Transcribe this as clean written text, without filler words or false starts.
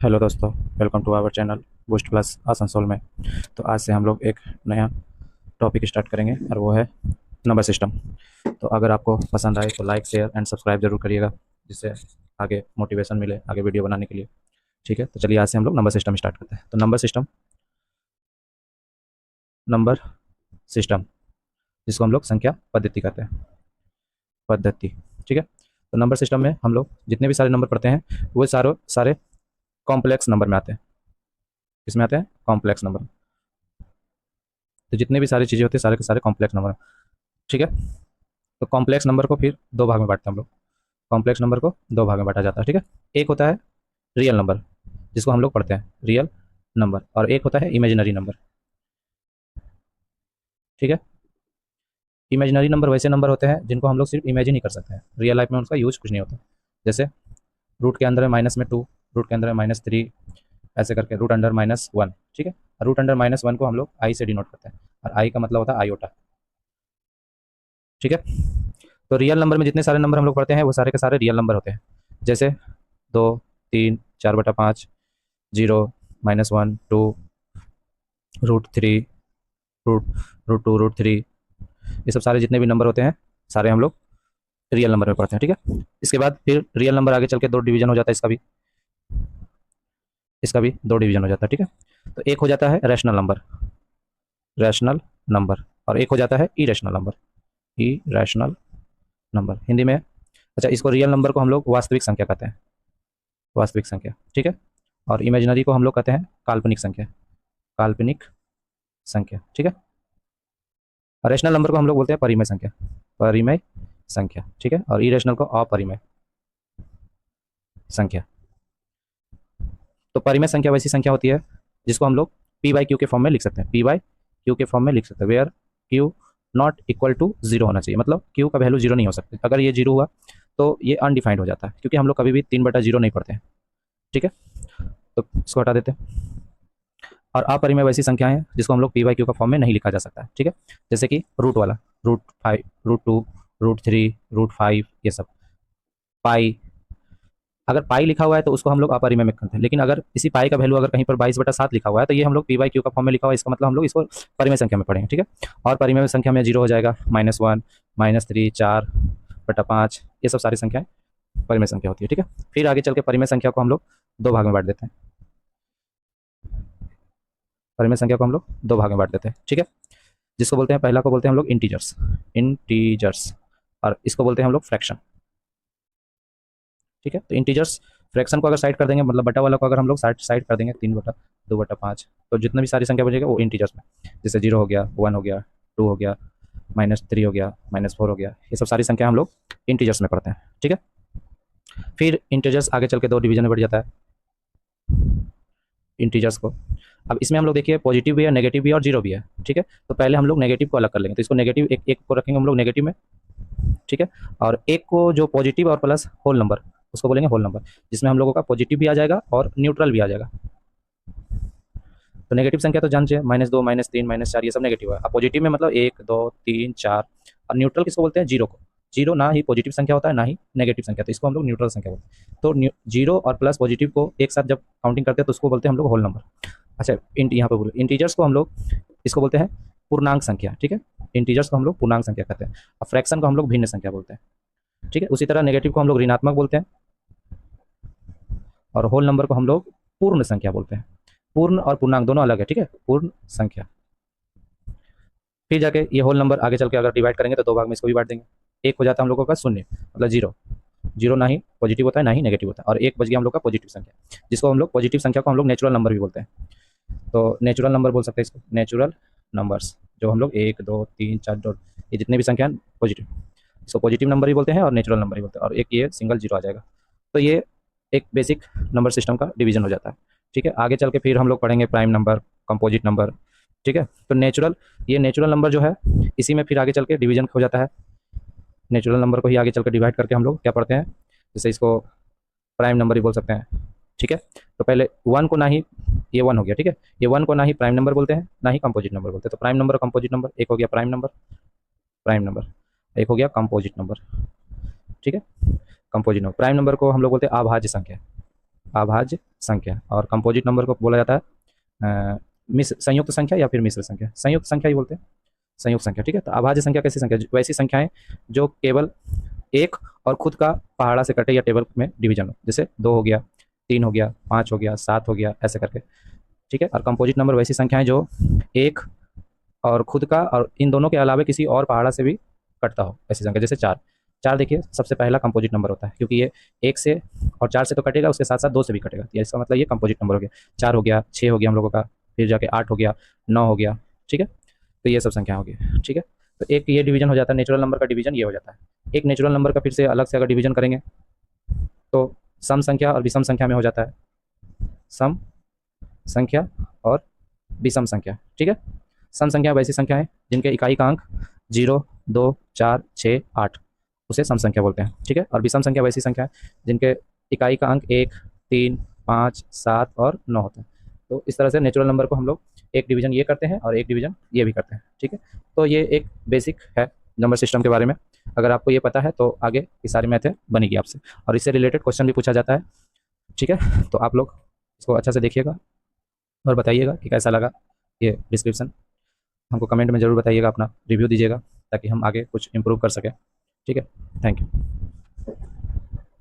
Hello दोस्तों, welcome to our channel boost plus Asansol में। तो आज से हम लोग एक नया टॉपिक स्टार्ट करेंगे और वो है नंबर सिस्टम। तो अगर आपको पसंद आए तो लाइक शेयर एंड सब्सक्राइब जरूर करिएगा, जिससे आगे मोटिवेशन मिले आगे वीडियो बनाने के लिए। ठीक है, तो चलिए आज से हम लोग नंबर सिस्टम स्टार्ट करते हैं। तो नंबर सिस्टम जिसको हम लोग संख्या पद्धति कहते हैं, पद्धति। ठीक है, तो नंबर सिस्टम में हम लोग जितने भी सारे नंबर पढ़ते हैं वो सारे सारे कॉम्प्लेक्स नंबर में आते हैं। किसमें आते हैं? Complex number. तो जितने भी सारी चीज़ें होती है सारे के सारे कॉम्प्लेक्स नंबर। ठीक है, तो कॉम्प्लेक्स नंबर को फिर दो भाग में बांटते हैं हम लोग। कॉम्प्लेक्स नंबर को दो भाग में बांटा जाता है। ठीक है, एक होता है रियल नंबर जिसको हम लोग पढ़ते हैं रियल नंबर, और एक होता है इमेजिनरी नंबर। ठीक है, इमेजिनरी नंबर वैसे नंबर होते हैं जिनको हम लोग सिर्फ इमेजिन ही कर सकते हैं, रियल लाइफ में उनका यूज कुछ नहीं होता। जैसे रूट के अंदर है -2, रूट के अंदर है -3, ऐसे करके रूट अंडर -1। ठीक है, रूट अंडर -1 को हम लोग आई से डिनोट करते हैं, और आई का मतलब होता है आयोटा। ठीक है, तो रियल नंबर में जितने सारे नंबर हम लोग पढ़ते हैं वो सारे के सारे रियल नंबर होते हैं। जैसे 2, 3, 4/5, 0, -1, 2, √3, रूट √2, √3, ये सब सारे जितने भी नंबर होते हैं सारे हम लोग रियल नंबर में पढ़ते हैं। ठीक है, इसके बाद फिर रियल नंबर आगे चल के दो डिवीजन हो जाता है, इसका भी दो डिवीजन हो जाता है। ठीक है, तो एक हो जाता है रैशनल नंबर, और एक हो जाता है irrational number. Irrational number Hindi में, अच्छा, इसको रियल नंबर को हम लोग वास्तविक संख्या कहते हैं, वास्तविक संख्या। ठीक है, और इमेजिनरी को हम लोग कहते हैं काल्पनिक संख्या, काल्पनिक संख्या। ठीक है, और रेशनल नंबर को हम लोग बोलते हैं परिमेय संख्या, परिमेय संख्या। ठीक है, और इरेशनल को अपरिमेय संख्या। तो परिमेय संख्या वैसी संख्या होती है जिसको हम लोग पी बाई क्यू के फॉर्म में लिख सकते हैं, पी बाई क्यू के फॉर्म में लिख सकते हैं, where Q not equal to zero होना चाहिए। मतलब क्यू का वैल्यू जीरो नहीं हो सकती। अगर ये जीरो हुआ तो ये अनडिफाइंड हो जाता है, क्योंकि हम लोग कभी भी 3/0 नहीं पढ़ते हैं। ठीक है, तो इसको हटा देते हैं। और अपरिमेय वैसी संख्याएं हैं जिसको हम लोग पी बाई क्यू का फॉर्म में नहीं लिखा जा सकता है। ठीक है, जैसे कि रूट वाला, √5, √2, √3, √5, ये सब। पाई, अगर पाई लिखा हुआ है तो उसको हम लोग अपरिमेय में करते हैं, लेकिन अगर इसी पाई का वैल्यू अगर कहीं पर 22/7 लिखा हुआ है तो ये हम लोग पी बाई क्यू का फॉर्म में लिखा हुआ है, इसका मतलब हम लोग इसको परिमेय संख्या में पढ़ेंगे। ठीक है, और परिमेय संख्या में जीरो हो जाएगा, -1, -3, 4/5, ये सब सारी संख्याएं परिमेय संख्या होती है। ठीक है, फिर आगे चल के परिमेय संख्या को हम लोग दो भाग में बांट देते हैं, परिमेय संख्या को हम लोग दो भाग में बांट देते हैं। ठीक है, जिसको बोलते हैं, पहला को बोलते हैं हम लोग इंटीजर्स, इंटीजर्स, और इसको बोलते हैं हम लोग फ्रैक्शन। ठीक है, तो इंटीजर्स, फ्रैक्शन को अगर साइड कर देंगे, मतलब बटा वाला को अगर हम लोग साइड साइड कर देंगे, 3/2/5, तो जितनी भी सारी संख्या बचेगा वो इंटीजर्स में। जैसे 0 हो गया, 1 हो गया, 2 हो गया, -3 हो गया, -4 हो गया, ये सब सारी संख्या हम लोग इंटीजर्स में पढ़ते हैं। ठीक है, फिर इंटीजर्स आगे चल के दो डिवीजन में बढ़ जाता है इंटीजर्स को। अब इसमें हम लोग देखिए पॉजिटिव भी है, नेगेटिव भी है, और जीरो भी है। ठीक है, तो पहले हम लोग नेगेटिव को अलग कर लेंगे, तो इसको नेगेटिव एक एक को रखेंगे हम लोग नेगेटिव में। ठीक है, और एक को जो पॉजिटिव और प्लस होल नंबर, उसको बोलेंगे होल नंबर, जिसमें हम लोगों का पॉजिटिव भी आ जाएगा और न्यूट्रल भी आ जाएगा। तो नेगेटिव संख्या तो जानते हैं, -2, -3, -4, ये सब नेगेटिव है। अब पॉजिटिव में मतलब 1, 2, 3, 4, और न्यूट्रल किसको बोलते हैं? जीरो को। जीरो ना ही पॉजिटिव संख्या होता है ना ही नेगेटिव संख्या, तो इसको हम लोग न्यूट्रल संख्या बोलते हैं। तो जीरो और प्लस पॉजिटिव को एक साथ जब काउंटिंग करते हैं तो उसको बोलते हैं हम लोग होल नंबर। अच्छा, यहाँ पे बोलो इंटीजर्स को हम लोग इसको बोलते हैं पूर्णांक संख्या। ठीक है, इंटीजर्स को हम लोग पूर्णांक संख्या कहते हैं, और फ्रैक्शन को हम लोग भिन्न संख्या बोलते हैं। ठीक है, उसी तरह नेगेटिव को हम लोग ऋणात्मक बोलते हैं, और होल नंबर को हम लोग पूर्ण संख्या बोलते हैं। पूर्ण और पूर्णांक दोनों अलग है। ठीक है, पूर्ण संख्या। फिर जाके ये होल नंबर आगे चल के अगर डिवाइड करेंगे तो दो भाग में इसको भी बांट देंगे। एक हो जाता है हम लोगों का शून्य, मतलब जीरो। जीरो ना ही पॉजिटिव होता है ना ही नेगेटिव होता है, और एक बच गया हम लोग का पॉजिटिव संख्या, जिसको हम लोग पॉजिटिव संख्या को हम लोग नेचुरल नंबर भी बोलते हैं। तो नेचुरल नंबर बोल सकते हैं इसको, नेचुरल नंबर्स, जो हम लोग 1, 2, 3, 4 ये जितने भी संख्या पॉजिटिव, इसको पॉजिटिव नंबर ही बोलते हैं और नेचुरल नंबर ही बोलते हैं, और एक ये सिंगल जीरो आ जाएगा। तो ये एक बेसिक नंबर सिस्टम का डिवीजन हो जाता है। ठीक है, आगे चल के फिर हम लोग पढ़ेंगे प्राइम नंबर, कंपोजिट नंबर। ठीक है, तो ये नेचुरल नंबर जो है इसी में फिर आगे चल के डिवीजन हो जाता है। नेचुरल नंबर को ही आगे चल के डिवाइड करके हम लोग क्या पढ़ते हैं, जैसे इसको प्राइम नंबर ही बोल सकते हैं। ठीक है, तो पहले वन को ना ही, ये वन हो गया। ठीक है, ये वन को ना ही प्राइम नंबर बोलते हैं ना ही कंपोजिट नंबर बोलते हैं। तो प्राइम नंबर और कंपोजिट नंबर, एक हो गया प्राइम नंबर, प्राइम नंबर, एक हो गया कंपोजिट नंबर। ठीक है, कंपोजिट नंबर। प्राइम नंबर को हम लोग बोलते हैं अभाज्य संख्या, अभाज्य संख्या, और कंपोजिट नंबर को बोला जाता है मिश्र संयुक्त संख्या या फिर मिश्र संख्या, संयुक्त संख्या ही बोलते हैं, संयुक्त संख्या। ठीक है, तो अभाज्य संख्या कैसी संख्या, वैसी संख्याएं जो केवल एक और खुद का पहाड़ा से कटे या टेबल में डिवीजन हो, जैसे 2 हो गया, 3 हो गया, 5 हो गया, 7 हो गया, ऐसे करके। ठीक है, और कंपोजिट नंबर वैसी संख्याएं जो एक और खुद का और इन दोनों के अलावा किसी और पहाड़ा से भी कटता हो, ऐसी संख्या। जैसे 4, 4 देखिए सबसे पहला कंपोजिट नंबर होता है, क्योंकि ये एक से और 4 से तो कटेगा, उसके साथ साथ 2 से भी कटेगा, तो इसका मतलब ये कंपोजिट नंबर हो गया। 4 हो गया, 6 हो गया हम लोगों का, फिर जाके 8 हो गया, 9 हो गया। ठीक है, तो ये सब संख्या होगी। ठीक है, तो एक ये डिवीजन हो जाता है, नेचुरल नंबर का डिवीजन ये हो जाता है। एक नेचुरल नंबर का फिर से अलग से अगर डिवीजन करेंगे तो सम संख्या और विषम संख्या में हो जाता है, सम संख्या और विषम संख्या। ठीक है, सम संख्या वैसी संख्या है जिनके इकाई का अंक 0, 2, 4, 6, 8, उसे सम संख्या बोलते हैं। ठीक है, और विषम संख्या वैसी संख्या है जिनके इकाई का अंक 1, 3, 5, 7 और 9 होता है। तो इस तरह से नेचुरल नंबर को हम लोग एक डिवीजन ये करते हैं और एक डिवीजन ये भी करते हैं। ठीक है, तो ये एक बेसिक है नंबर सिस्टम के बारे में। अगर आपको ये पता है तो आगे की सारी मैथें बनेगी आपसे, और इससे रिलेटेड क्वेश्चन भी पूछा जाता है। ठीक है, तो आप लोग इसको अच्छा से देखिएगा और बताइएगा कि कैसा लगा ये डिस्क्रिप्शन। हमको कमेंट में ज़रूर बताइएगा, अपना रिव्यू दीजिएगा ताकि हम आगे कुछ इम्प्रूव कर सकें। ठीक है, थैंक यू।